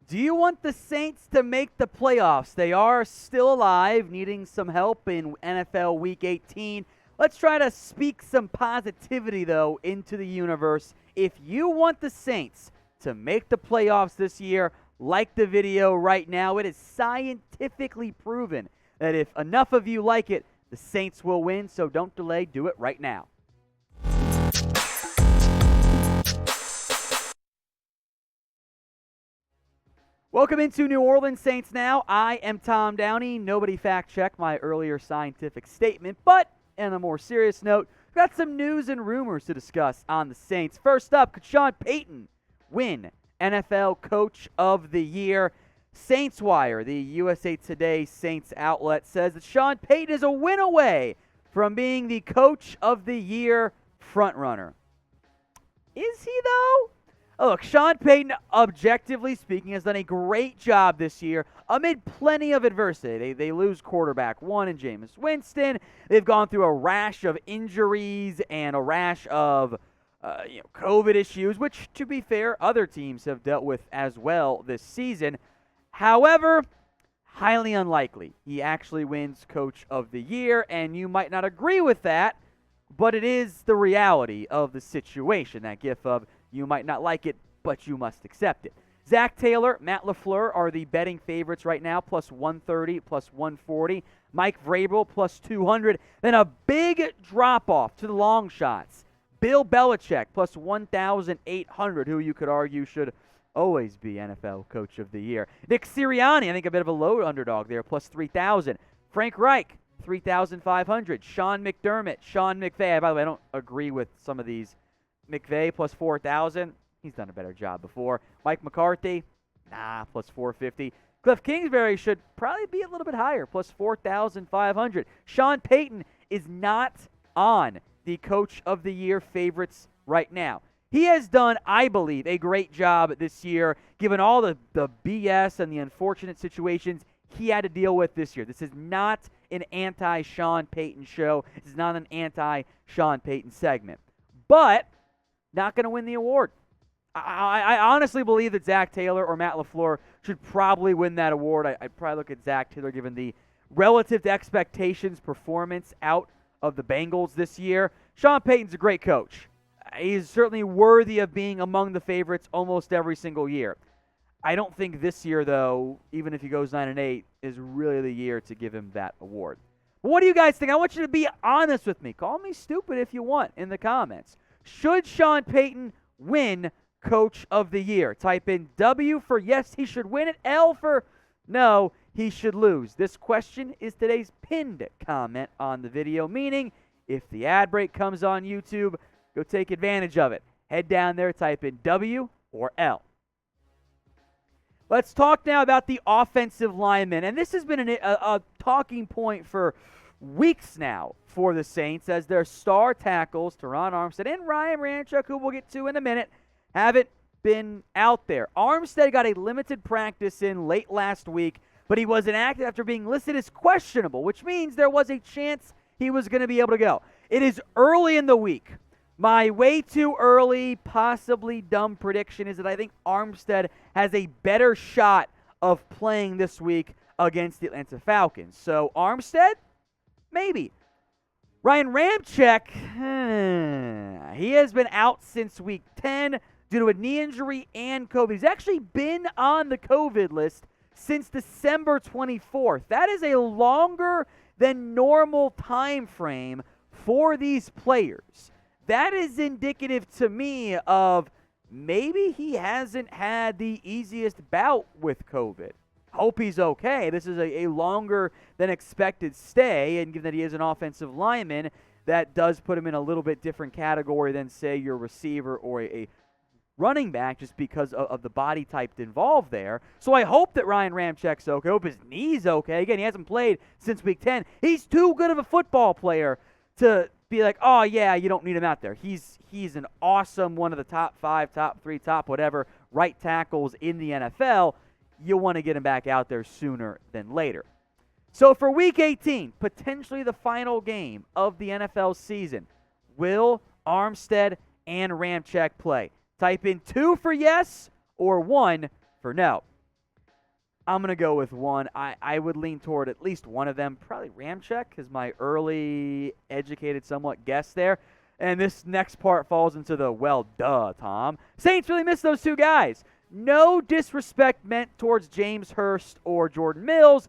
Do you want the Saints to make the playoffs? They are still alive, needing some help in NFL Week 18. Let's try to speak some positivity, though, into the universe. If you want the Saints to make the playoffs this year, like the video right now, it is scientifically proven that if enough of you like it, the Saints will win, so don't delay. Do it right now. Welcome into New Orleans Saints Now. I am Tom Downey. Nobody fact-checked my earlier scientific statement, but on a more serious note, we've got some news and rumors to discuss on the Saints. First up, could Sean Payton win NFL Coach of the Year? Saints Wire, the USA Today Saints outlet, says that Sean Payton is a win away from being the Coach of the Year frontrunner. Is he, though? Look, Sean Payton, objectively speaking, has done a great job this year amid plenty of adversity. They lose quarterback one in Jameis Winston. They've gone through a rash of injuries and a rash of COVID issues, which, to be fair, other teams have dealt with as well this season. However, highly unlikely he actually wins Coach of the Year, and you might not agree with that, but it is the reality of the situation, that gif of you might not like it, but you must accept it. Zach Taylor, Matt LaFleur are the betting favorites right now, plus 130, plus 140. Mike Vrabel, plus 200. Then a big drop-off to the long shots. Bill Belichick, plus 1,800, who you could argue should always be NFL Coach of the Year. Nick Sirianni, I think a bit of a low underdog there, plus 3,000. Frank Reich, 3,500. Sean McDermott, Sean McVay. By the way, I don't agree with some of these. McVay plus 4,000. He's done a better job before. Mike McCarthy, plus 450. Cliff Kingsbury should probably be a little bit higher, plus 4,500. Sean Payton is not on the Coach of the Year favorites right now. He has done, I believe, a great job this year, given all the BS and the unfortunate situations he had to deal with this year. This is not an anti-Sean Payton show. This is not an anti-Sean Payton segment. But not going to win the award. I honestly believe that Zach Taylor or Matt LaFleur should probably win that award. I'd probably look at Zach Taylor given the relative to expectations performance out of the Bengals this year. Sean Payton's a great coach. He's certainly worthy of being among the favorites almost every single year. I don't think this year, though, even if he goes 9-8, is really the year to give him that award. But what do you guys think? I want you to be honest with me. Call me stupid if you want in the comments. Should Sean Payton win Coach of the Year? Type in W for yes, he should win it. L for no, he should lose. This question is today's pinned comment on the video, meaning if the ad break comes on YouTube, go take advantage of it. Head down there, type in W or L. Let's talk now about the offensive linemen. And this has been a talking point for weeks now for the Saints, as their star tackles, Terron Armstead and Ramczyk, who we'll get to in a minute, haven't been out there. Armstead got a limited practice in late last week, but he wasn't active after being listed as questionable, which means there was a chance he was going to be able to go. It is early in the week. My way too early, possibly dumb prediction is that I think Armstead has a better shot of playing this week against the Atlanta Falcons. So Armstead, maybe. Ryan Ramczyk, he has been out since week 10 due to a knee injury and COVID. He's actually been on the COVID list since December 24th. That is a longer than normal time frame for these players. That is indicative to me of maybe he hasn't had the easiest bout with COVID. Hope he's okay. This is a longer than expected stay, and given that he is an offensive lineman, that does put him in a little bit different category than, say, your receiver or a running back, just because of the body type involved there. So I hope that Ryan Ramczyk's okay. I hope his knee's okay. Again, he hasn't played since week 10. He's too good of a football player to be like, oh, yeah, you don't need him out there. He's an awesome, one of the top 5, top 3, top whatever, right tackles in the NFL. You want to get him back out there sooner than later. So for Week 18, potentially the final game of the NFL season, will Armstead and Ramczyk play? Type in 2 for yes or 1 for no. I'm going to go with one. I would lean toward at least one of them. Probably Ramczyk is my early, educated, somewhat guess there. And this next part falls into the, well, duh, Tom. Saints really miss those two guys. No disrespect meant towards James Hurst or Jordan Mills.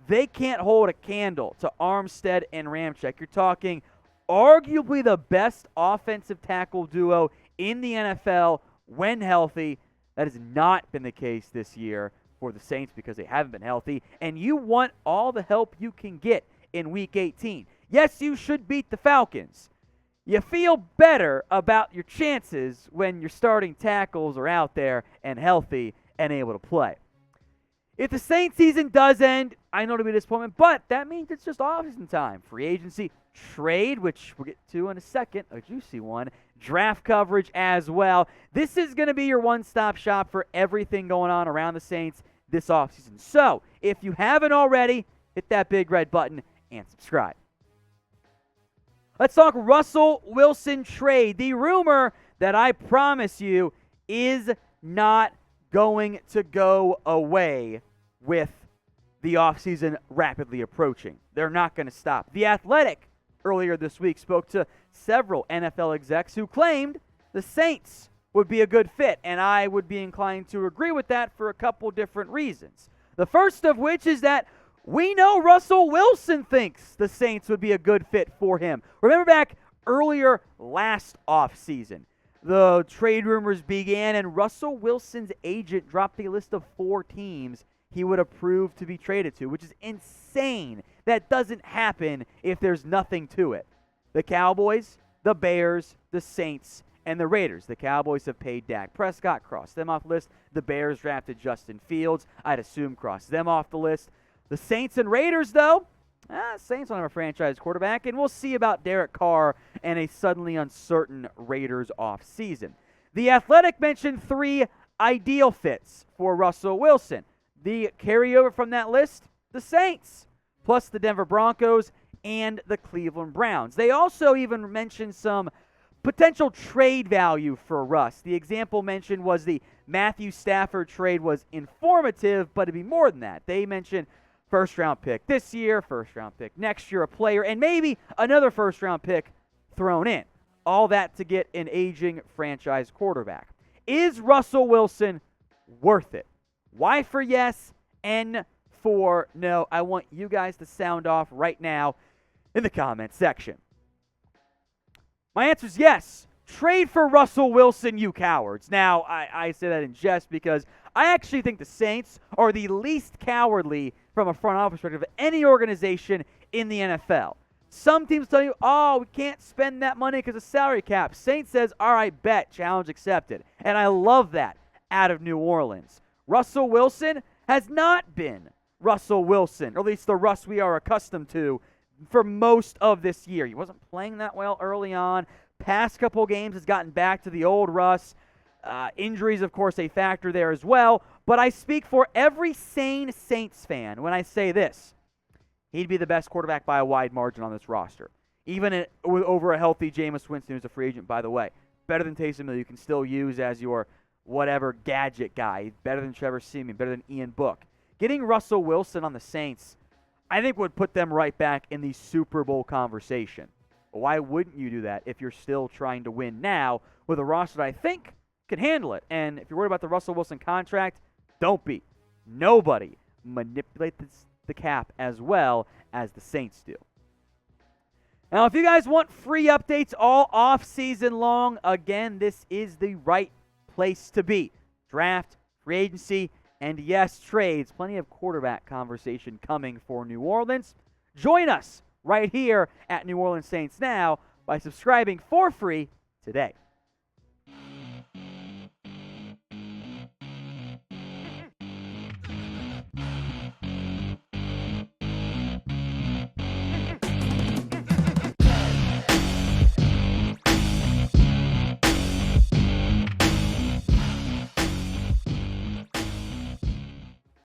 They can't hold a candle to Armstead and Ramczyk. You're talking arguably the best offensive tackle duo in the NFL when healthy. That has not been the case this year for the Saints because they haven't been healthy. And you want all the help you can get in Week 18. Yes, you should beat the Falcons. You feel better about your chances when your starting tackles are out there and healthy and able to play. If the Saints season does end, I know it'll be a disappointment, but that means it's just offseason time. Free agency, trade, which we'll get to in a second, a juicy one, draft coverage as well. This is going to be your one-stop shop for everything going on around the Saints this offseason. So, if you haven't already, hit that big red button and subscribe. Let's talk Russell Wilson trade. The rumor that I promise you is not going to go away with the offseason rapidly approaching. They're not going to stop. The Athletic earlier this week spoke to several NFL execs who claimed the Saints would be a good fit, and I would be inclined to agree with that for a couple different reasons. The first of which is that we know Russell Wilson thinks the Saints would be a good fit for him. Remember back earlier last offseason, the trade rumors began, and Russell Wilson's agent dropped a list of 4 teams he would approve to be traded to, which is insane. That doesn't happen if there's nothing to it. The Cowboys, the Bears, the Saints, and the Raiders. The Cowboys have paid Dak Prescott, crossed them off the list. The Bears drafted Justin Fields. I'd assume crossed them off the list. The Saints and Raiders, though, Saints don't have a franchise quarterback, and we'll see about Derek Carr and a suddenly uncertain Raiders offseason. The Athletic mentioned 3 ideal fits for Russell Wilson. The carryover from that list, the Saints, plus the Denver Broncos and the Cleveland Browns. They also even mentioned some potential trade value for Russ. The example mentioned was the Matthew Stafford trade was informative, but it'd be more than that. They mentioned first-round pick this year, first-round pick next year, a player, and maybe another first-round pick thrown in. All that to get an aging franchise quarterback. Is Russell Wilson worth it? Y for yes, N for no. I want you guys to sound off right now in the comments section. My answer is yes. Trade for Russell Wilson, you cowards. Now, I say that in jest because I actually think the Saints are the least cowardly from a front office perspective of any organization in the NFL. Some teams tell you, oh, we can't spend that money because of salary cap. Saints says, all right, bet, challenge accepted. And I love that out of New Orleans. Russell Wilson has not been Russell Wilson, or at least the Russ we are accustomed to for most of this year. He wasn't playing that well early on. Past couple games has gotten back to the old Russ. Injuries, of course, a factor there as well. But I speak for every sane Saints fan when I say this. He'd be the best quarterback by a wide margin on this roster. Even over a healthy Jameis Winston, who's a free agent, by the way. Better than Taysom Hill. You can still use as your whatever gadget guy. Better than Trevor Siemian. Better than Ian Book. Getting Russell Wilson on the Saints, I think, would put them right back in the Super Bowl conversation. Why wouldn't you do that if you're still trying to win now with a roster that I think can handle it? And if you're worried about the Russell Wilson contract, don't be. Nobody manipulates the cap as well as the Saints do. Now, if you guys want free updates all off-season long, again, this is the right place to be. Draft, free agency, and yes, trades. Plenty of quarterback conversation coming for New Orleans. Join us right here at New Orleans Saints Now by subscribing for free today.